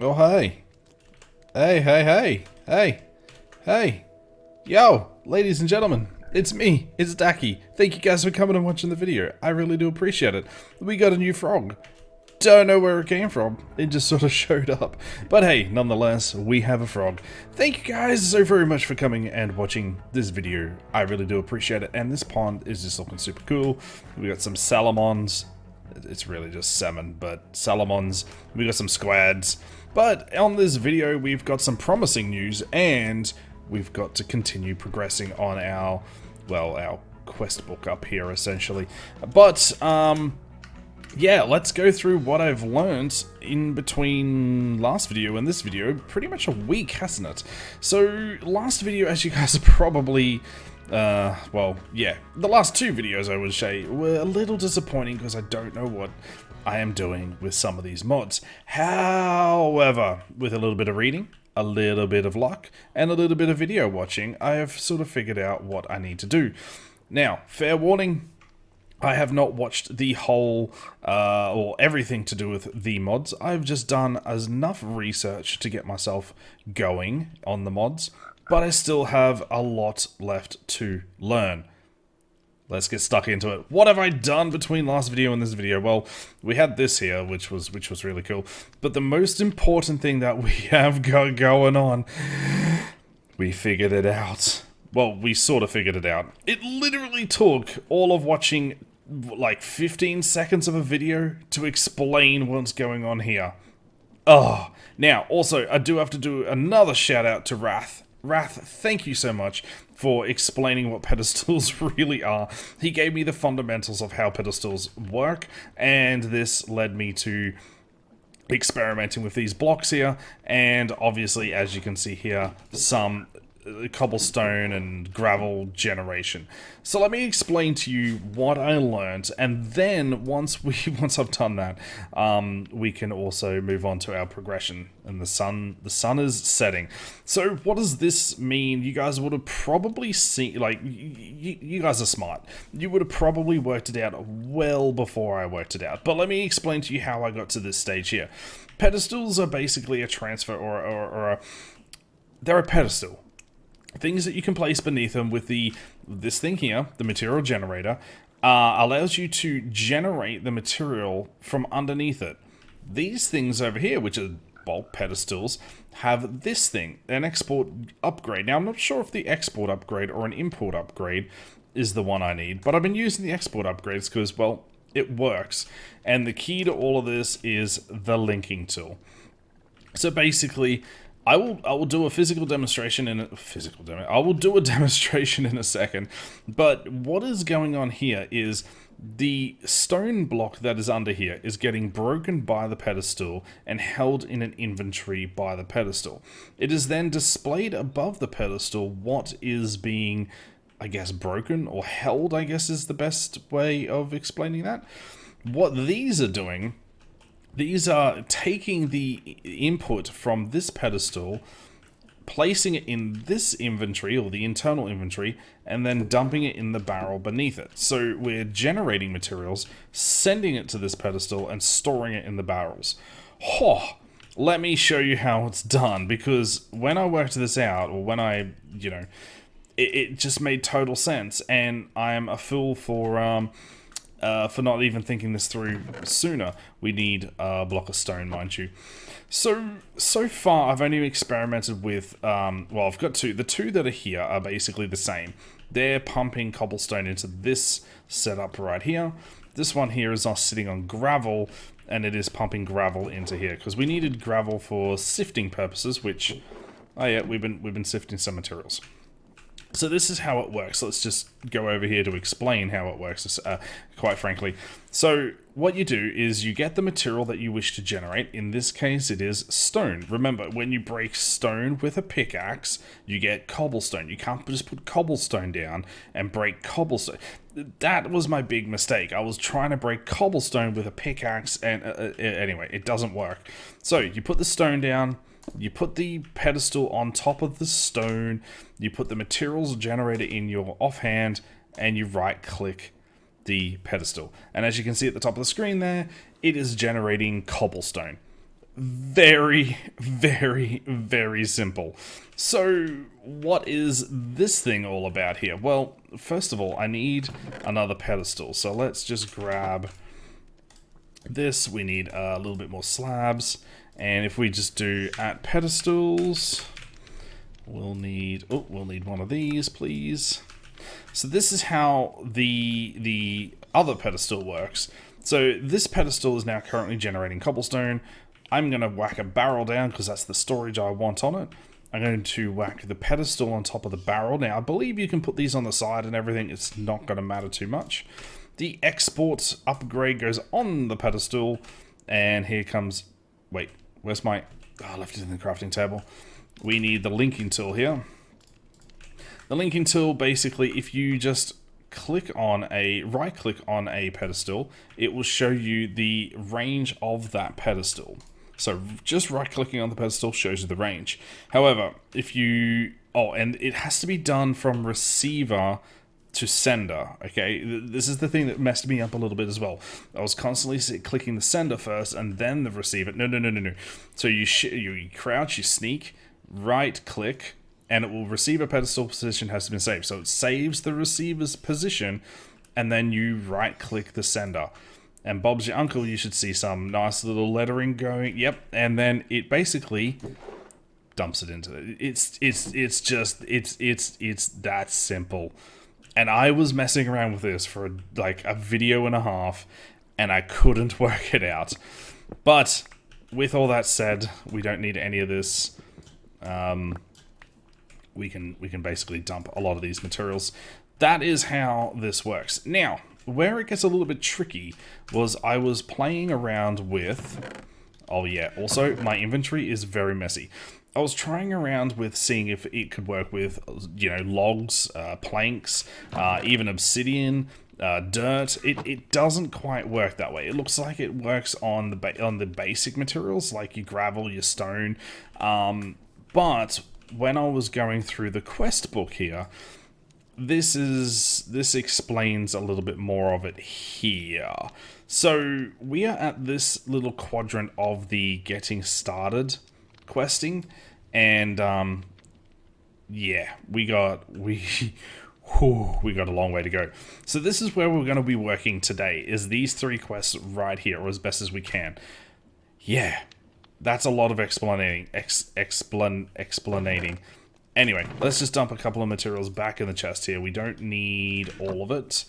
Oh, hey. Hey, hey, hey. Hey. Hey. Yo, ladies and gentlemen. It's me. It's Daki. Thank you guys for coming and watching the video. I really do appreciate it. We got a new frog. Don't know where it came from. It just sort of showed up. But hey, nonetheless, we have a frog. Thank you guys so very much for coming and watching this video. I really do appreciate it. And this pond is just looking super cool. We got some salamons. It's really just salmon, but salamons. We got some squads. But on this video, we've got some promising news, and we've got to continue progressing on our, well, our quest book up here, essentially. But, yeah, let's go through what I've learned in between last video and this video. Pretty much a week, hasn't it? So, last video, as you guys are probably... well, yeah, the last two videos, I would say, were a little disappointing because I don't know what I am doing with some of these mods. However, with a little bit of reading, a little bit of luck, and a little bit of video watching, I have sort of figured out what I need to do. Now, fair warning, I have not watched the whole, or everything to do with the mods. I've just done enough research to get myself going on the mods, but I still have a lot left to learn. Let's get stuck into it. What have I done between last video and this video? Well, we had this here, which was really cool. But the most important thing that we have got going on, we figured it out. Well, we sort of figured it out. It literally took all of watching like 15 seconds of a video to explain what's going on here. Oh, now, also, I do have to do another shout out to Wrath. Wrath, thank you so much for explaining what pedestals really are. He gave me the fundamentals of how pedestals work, and this led me to experimenting with these blocks here, and obviously, as you can see here, some cobblestone and gravel generation. So let me explain to you what I learned, and then once I've done that, we can also move on to our progression. And the sun is setting. So what does this mean? You guys would have probably seen, like, you guys are smart. You would have probably worked it out well before I worked it out. But let me explain to you how I got to this stage here. Pedestals are basically a transfer or they're a pedestal. Things that you can place beneath them with this thing here, the material generator, allows you to generate the material from underneath it. These things over here, which are bulk pedestals, have this thing, an export upgrade. Now, I'm not sure if the export upgrade or an import upgrade is the one I need, but I've been using the export upgrades because, well, it works. And the key to all of this is the linking tool. So basically, I will do a physical demonstration I will do a demonstration in a second, but what is going on here is the stone block that is under here is getting broken by the pedestal and held in an inventory by the pedestal. It is then displayed above the pedestal what is being, I guess, broken or held, I guess is the best way of explaining that. What these are doing, these are taking the input from this pedestal, placing it in this inventory, or the internal inventory, and then dumping it in the barrel beneath it. So we're generating materials, sending it to this pedestal, and storing it in the barrels. Oh, let me show you how it's done, because when I worked this out, or when I, it just made total sense, and I am a fool for not even thinking this through sooner. We need a block of stone, mind you. So far, I've only experimented with, well, I've got two. The two that are here are basically the same. They're pumping cobblestone into this setup right here. This one here is us sitting on gravel, and it is pumping gravel into here, because we needed gravel for sifting purposes, which, oh yeah, we've been sifting some materials. So this is how it works. Let's just go over here to explain how it works, quite frankly. So what you do is you get the material that you wish to generate. In this case, it is stone. Remember, when you break stone with a pickaxe, you get cobblestone. You can't just put cobblestone down and break cobblestone. That was my big mistake. I was trying to break cobblestone with a pickaxe, and anyway, it doesn't work. So you put the stone down, you put the pedestal on top of the stone, you put the materials generator in your offhand, and you right click the pedestal. And as you can see at the top of the screen there, it is generating cobblestone. very, very, very simple. So what is this thing all about here? Well, first of all, I need another pedestal. So let's just grab this. We need a little bit more slabs. And if we just do at pedestals, we'll need one of these, please. So this is how the other pedestal works. So this pedestal is now currently generating cobblestone. I'm going to whack a barrel down because that's the storage I want on it. I'm going to whack the pedestal on top of the barrel. Now, I believe you can put these on the side and everything. It's not going to matter too much. The export upgrade goes on the pedestal. And here comes... Wait, where's my... Oh, I left it in the crafting table. We need the linking tool here. The linking tool, basically, if you just right-click on a pedestal, it will show you the range of that pedestal. So just right-clicking on the pedestal shows you the range. However, if you... Oh, and it has to be done from receiver to sender, okay? This is the thing that messed me up a little bit as well. I was constantly clicking the sender first and then the receiver. No. So you crouch, you sneak, right-click, and it will receive a pedestal position has been saved. So it saves the receiver's position, and then you right-click the sender. And Bob's your uncle, you should see some nice little lettering going. Yep, and then it basically dumps it into it. It's that simple. And I was messing around with this for like a video and a half, and I couldn't work it out. But with all that said, we don't need any of this. We can basically dump a lot of these materials. That is how this works. Now, where it gets a little bit tricky was I was playing around with... Oh yeah, also my inventory is very messy. I was trying around with seeing if it could work with, you know, logs, planks, even obsidian, dirt. It doesn't quite work that way. It looks like it works on the basic materials like your gravel, your stone, but when I was going through the quest book here, this explains a little bit more of it here. So we are at this little quadrant of the getting started questing, and yeah, we got a long way to go. So this is where we're going to be working today, is these 3 quests right here, or as best as we can. Yeah, that's a lot of explanating. Anyway, let's just dump a couple of materials back in the chest here. We don't need all of it.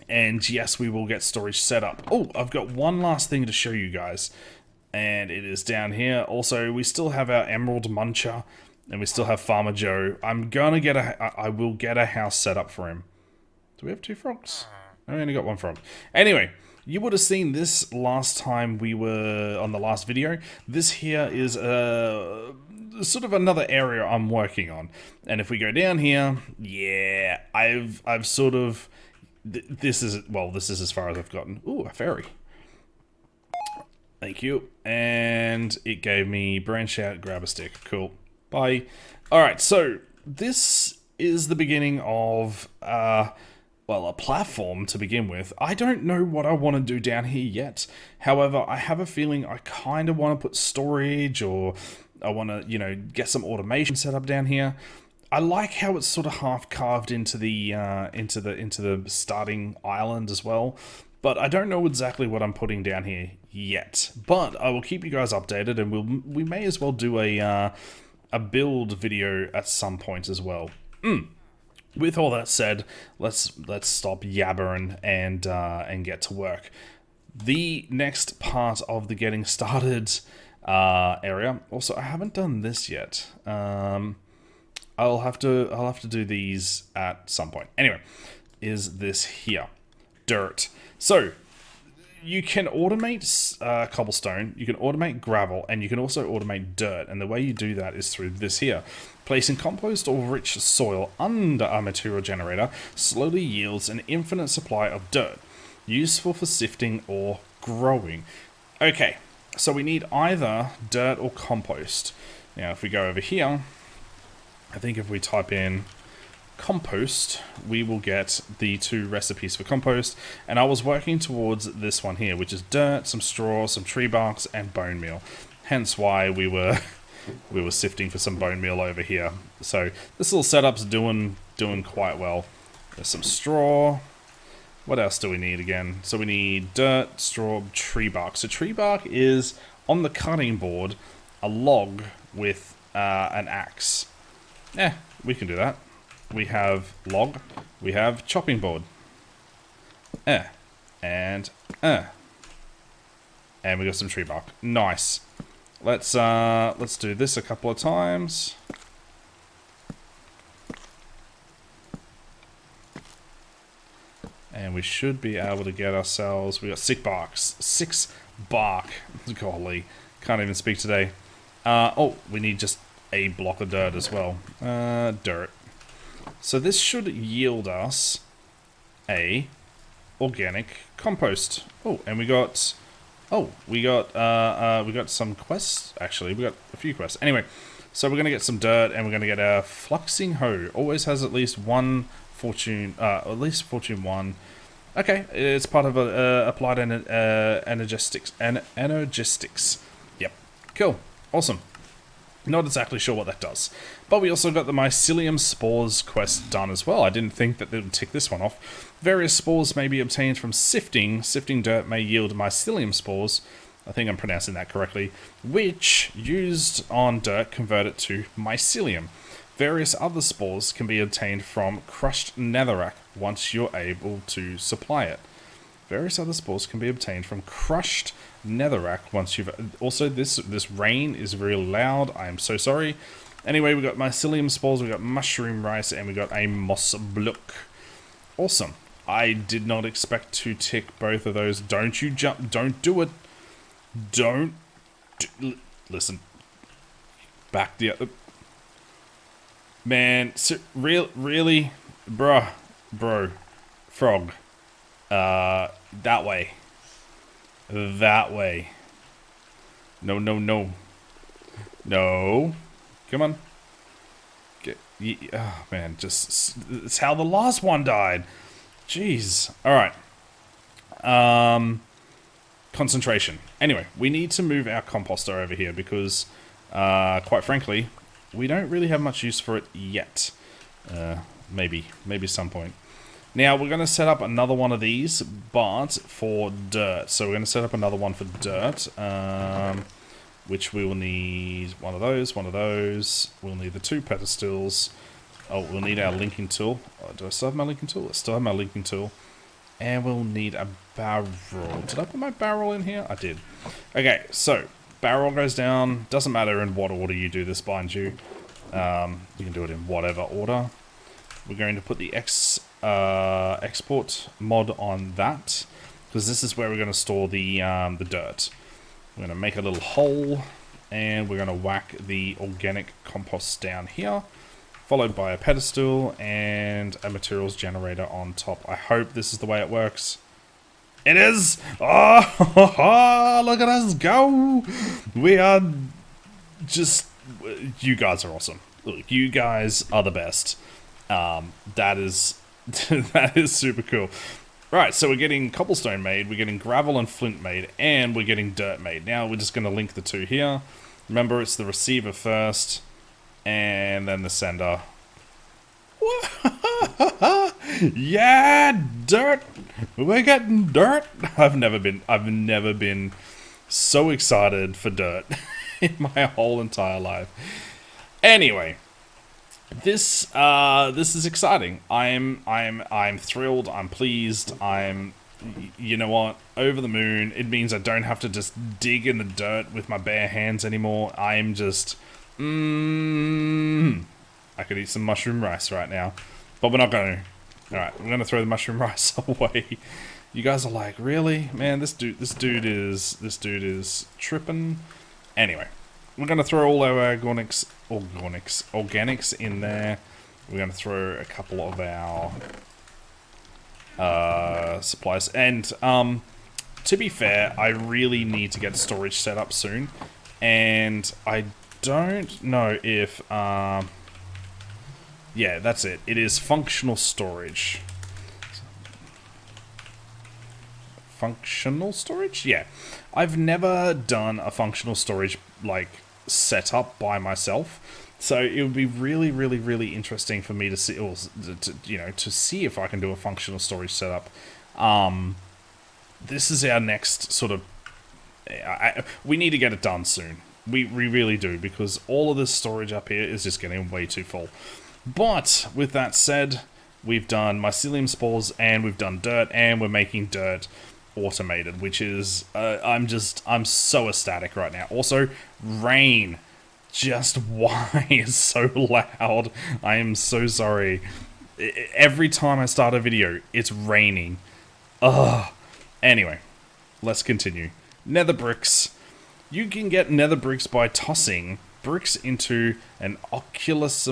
And yes, we will get storage set up. Oh, I've got one last thing to show you guys. And it is down here. Also, we still have our Emerald Muncher. And we still have Farmer Joe. I will get a house set up for him. Do we have 2 frogs? I only got 1 frog. Anyway, you would have seen this last time we were on the last video. This here is sort of another area I'm working on. And if we go down here, yeah, I've sort of... This is as far as I've gotten. Ooh, a fairy. Thank you. And it gave me branch out, grab a stick. Cool. Bye. Alright, so this is the beginning of, well, a platform to begin with. I don't know what I want to do down here yet. However, I have a feeling I kind of want to put storage, or I want to, you know, get some automation set up down here. I like how it's sort of half carved into the starting island as well. But I don't know exactly what I'm putting down here yet. But I will keep you guys updated, and we may as well do a build video at some point as well. With all that said, let's stop yabbering and get to work. The next part of the getting started area. Also, I haven't done this yet. I'll have to do these at some point. Anyway, is this here? Dirt. So, you can automate cobblestone, you can automate gravel, and you can also automate dirt. And the way you do that is through this here. Placing compost or rich soil under a material generator slowly yields an infinite supply of dirt, useful for sifting or growing. Okay, so we need either dirt or compost. Now, if we go over here, I think if we type in compost, we will get the 2 recipes for compost. And I was working towards this one here, which is dirt, some straw, some tree barks, and bone meal. Hence why we were sifting for some bone meal over here. So this little setup's doing quite well. There's some straw. What else do we need again? So we need dirt, straw, tree bark. So tree bark is on the cutting board a log with an axe. We can do that. We have log. We have chopping board. And we got some tree bark. Nice. Let's do this a couple of times. And we should be able to get ourselves... We got 6 barks. 6 bark. Golly. Can't even speak today. Oh, we need just a block of dirt as well. Dirt. So this should yield us a organic compost. Oh, and we got... Oh, we got some quests, actually. We got a few quests. Anyway, so we're going to get some dirt, and we're going to get a fluxing hoe. Always has at least 1 fortune, at least fortune 1. Okay, it's part of applied energistics. Yep, cool, awesome. Not exactly sure what that does. But we also got the mycelium spores quest done as well. I didn't think that they would tick this one off. Various spores may be obtained from sifting. Sifting dirt may yield mycelium spores. I think I'm pronouncing that correctly. Which, used on dirt, convert it to mycelium. Various other spores can be obtained from crushed netherrack once you're able to supply it. Various other spores can be obtained from crushed netherrack once you've... Also, this rain is really loud. I am so sorry. Anyway, we got mycelium spores, we got mushroom rice, and we got a moss block. Awesome. I did not expect to tick both of those. Don't you jump. Don't do it. Don't... Listen. Back the other... Man, so, really? Bro. Frog. That way. That way. No. No. Come on. Oh, man, it's how the last one died. Jeez. Alright. Concentration. Anyway, we need to move our composter over here because, quite frankly, we don't really have much use for it yet. Maybe some point. Now, we're going to set up another one of these, but for dirt. So we're going to set up another one for dirt, which we will need one of those. We'll need the 2 pedestals. Oh, we'll need our linking tool. Oh, do I still have my linking tool? I still have my linking tool. And we'll need a barrel. Did I put my barrel in here? I did. Okay, so barrel goes down. Doesn't matter in what order you do this, mind you. You can do it in whatever order. We're going to put the export mod on that, because this is where we're going to store the dirt. We're going to make a little hole, and we're going to whack the organic compost down here, followed by a pedestal and a materials generator on top. I hope this is the way it works. It is! Oh, look at us go! We are just... You guys are awesome. Look, you guys are the best. That is that is super cool. Right, so we're getting cobblestone made, we're getting gravel and flint made, and we're getting dirt made. Now we're just going to link the 2 here. Remember, it's the receiver first, and then the sender. Yeah, dirt! We're getting dirt! I've never been so excited for dirt in my whole entire life. Anyway. This is exciting. I'm thrilled. I'm pleased. You know what? Over the moon. It means I don't have to just dig in the dirt with my bare hands anymore. I'm just, I could eat some mushroom rice right now, but we're not going to. All right, we're going to throw the mushroom rice away. You guys are like, really, man? This dude is tripping. Anyway. We're going to throw all our organics in there. We're going to throw a couple of our supplies. And to be fair, I really need to get storage set up soon. And I don't know if Yeah, that's it. It is functional storage. Functional storage? Yeah. I've never done a functional storage, like, setup by myself. So it would be really, really, really interesting for me to see, or to see if I can do a functional storage setup. This is our next sort of... we need to get it done soon. We really do, because all of this storage up here is just getting way too full. But, with that said, we've done mycelium spores, and we've done dirt, and we're making dirt automated, which is... I'm so ecstatic right now. Also, rain. Just why is so loud? I am so sorry. Every time I start a video, it's raining. Ugh. Anyway, let's continue. Nether bricks. You can get nether bricks by tossing bricks into an oculum's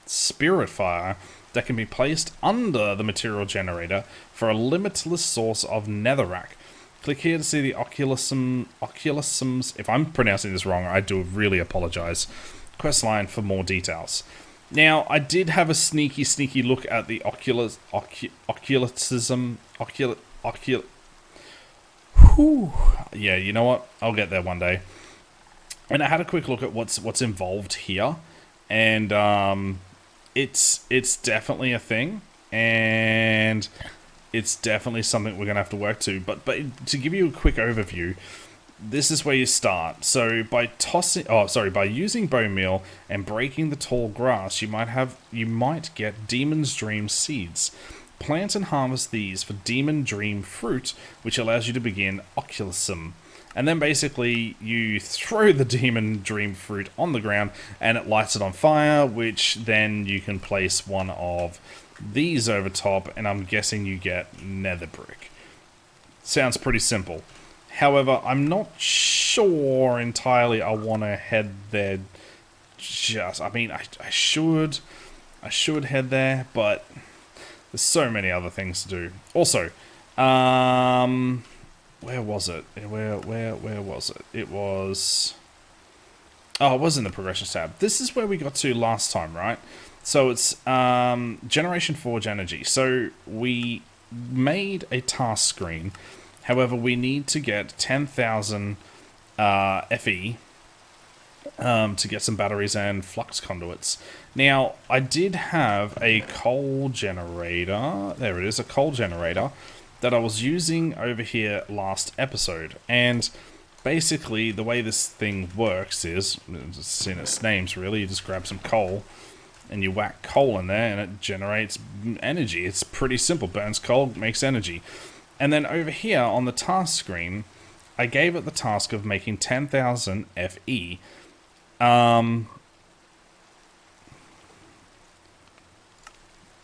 spirit fire that can be placed under the material generator for a limitless source of netherrack. Click here to see the oculusm's, if I'm pronouncing this wrong, I do really apologize, questline for more details. Now, I did have a sneaky look at the yeah, you know what? I'll get there one day. And I had a quick look at what's involved here, and it's definitely a thing, and it's definitely something we're gonna have to work to. But to give you a quick overview, this is where you start. So by using bone meal and breaking the tall grass, you might get Demon's Dream seeds. Plant and harvest these for Demon Dream fruit, which allows you to begin Oculusm. And then basically you throw the Demon Dream fruit on the ground and it lights it on fire, which then you can place one of these over top, and I'm guessing you get nether brick. Sounds pretty simple. However, I'm not sure entirely I want to head there I mean, I should head there, but there's so many other things to do. Also, where was it? Where was it? It was... Oh, it was in the progressions tab. This is where we got to last time, right? So it's Generation Forge Energy. So we made a task screen. However, we need to get 10,000 FE to get some batteries and flux conduits. Now, I did have a coal generator. There it is, a coal generator that I was using over here last episode. And basically, the way this thing works is, it's in its names really, you just grab some coal and you whack coal in there and it generates energy. It's pretty simple. Burns coal, makes energy. And then over here on the task screen, I gave it the task of making 10,000 FE.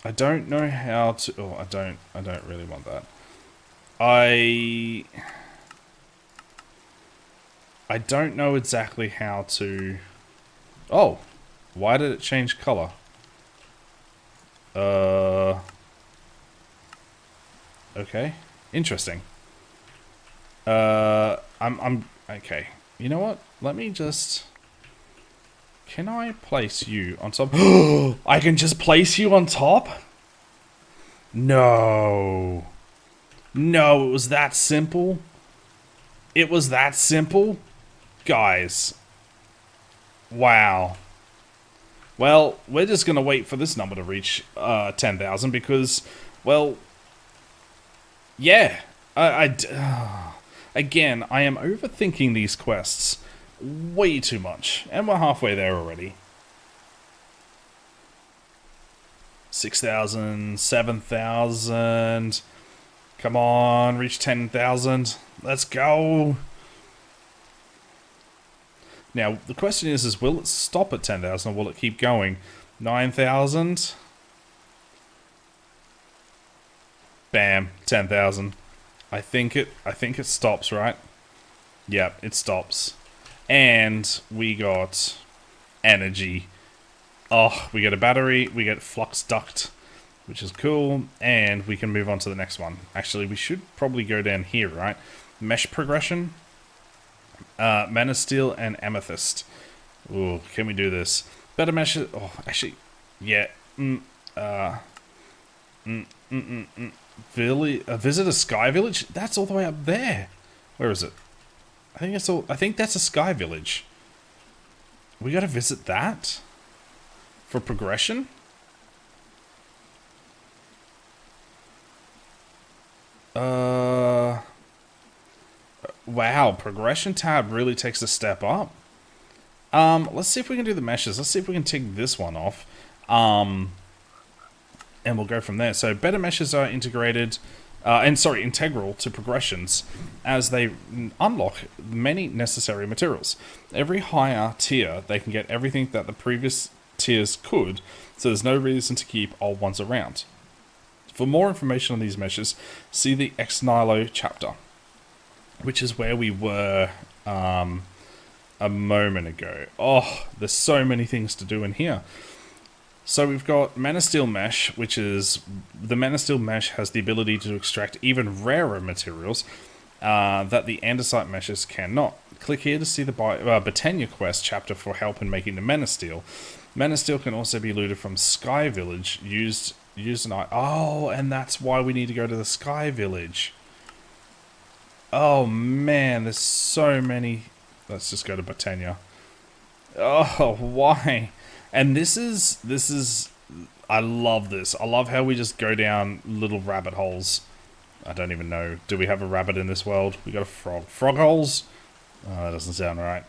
I don't know how to... Oh, I don't really want that. I don't know exactly how to... Oh, why did it change color? Okay, interesting. I'm okay. You know what? Let me just... Can I place you on top? I can just place you on top? No. No, it was that simple? It was that simple? Guys. Wow. Well, we're just going to wait for this number to reach 10,000 because, well, yeah. Again, I am overthinking these quests way too much, and we're halfway there already. 6,000, 7,000. Come on, reach 10,000. Let's go. Now, the question is will it stop at 10,000 or will it keep going? 9,000. Bam, 10,000. I think it stops, right? Yep, it stops. And we got energy. Oh, we get a battery, we get flux duct, which is cool, and we can move on to the next one. Actually, we should probably go down here, right? Mesh progression, Mana Steel, and Amethyst. Ooh, can we do this? Better meshes. Oh, actually, yeah. Visit a sky village? That's all the way up there. Where is it? I think it's all. I think that's a sky village. We gotta visit that for progression. Wow, progression tab really takes a step up. Let's see if we can do the meshes. Let's see if we can tick this one off. And we'll go from there. So better meshes are integrated, integral to progressions as they unlock many necessary materials. Every higher tier, they can get everything that the previous tiers could, so there's no reason to keep old ones around. For more information on these meshes, see the Ex Nihilo chapter, which is where we were a moment ago. Oh, there's so many things to do in here. So we've got Man of Steel Mesh, which is... The Man of Steel Mesh has the ability to extract even rarer materials that the andesite meshes cannot. Click here to see the Botania quest chapter for help in making the Man of Steel. Man of Steel can also be looted from Sky Village. Oh, and that's why we need to go to the Sky Village. Oh man, there's so many... Let's just go to Botania. Oh, why? And this is... I love this. I love how we just go down little rabbit holes. I don't even know. Do we have a rabbit in this world? We got a frog. Frog holes? Oh, that doesn't sound right.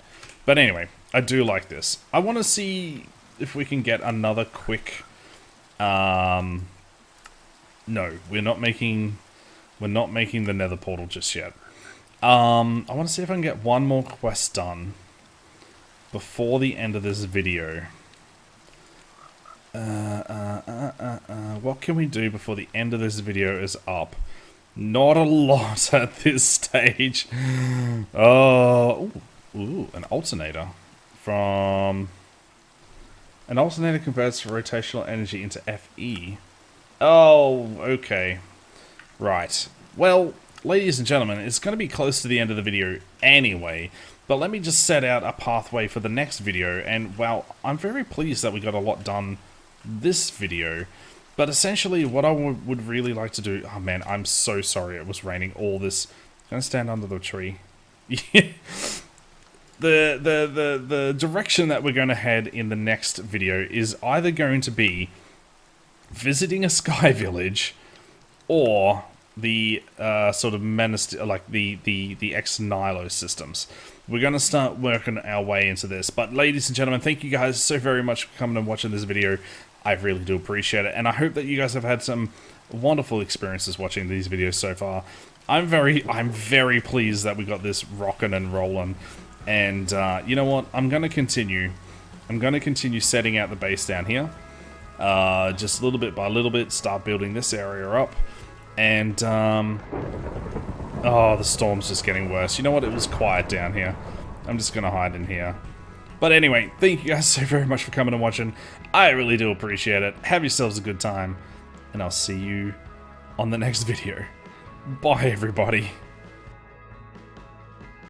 But anyway, I do like this. I want to see if we can get another quick... No, we're not making the nether portal just yet. I want to see if I can get one more quest done before the end of this video. What can we do before the end of this video is up? Not a lot at this stage. Oh, ooh, an alternator. An alternator converts rotational energy into FE. Oh, okay. Right. Well, ladies and gentlemen, it's going to be close to the end of the video anyway, but let me just set out a pathway for the next video, and well, I'm very pleased that we got a lot done this video, but essentially what I would really like to do... Oh man, I'm so sorry it was raining all this... I'm going to stand under the tree. The direction that we're going to head in the next video is either going to be visiting a sky village or the sort of like the Ex Nihilo systems. We're going to start working our way into this. But ladies and gentlemen, thank you guys so very much for coming and watching this video. I really do appreciate it, and I hope that you guys have had some wonderful experiences watching these videos so far. I'm very pleased that we got this rocking and rolling. And you know what? I'm going to continue setting out the base down here. Just little bit by little bit, start building this area up. And, oh, the storm's just getting worse. You know what? It was quiet down here. I'm just going to hide in here. But anyway, thank you guys so very much for coming and watching. I really do appreciate it. Have yourselves a good time. And I'll see you on the next video. Bye, everybody.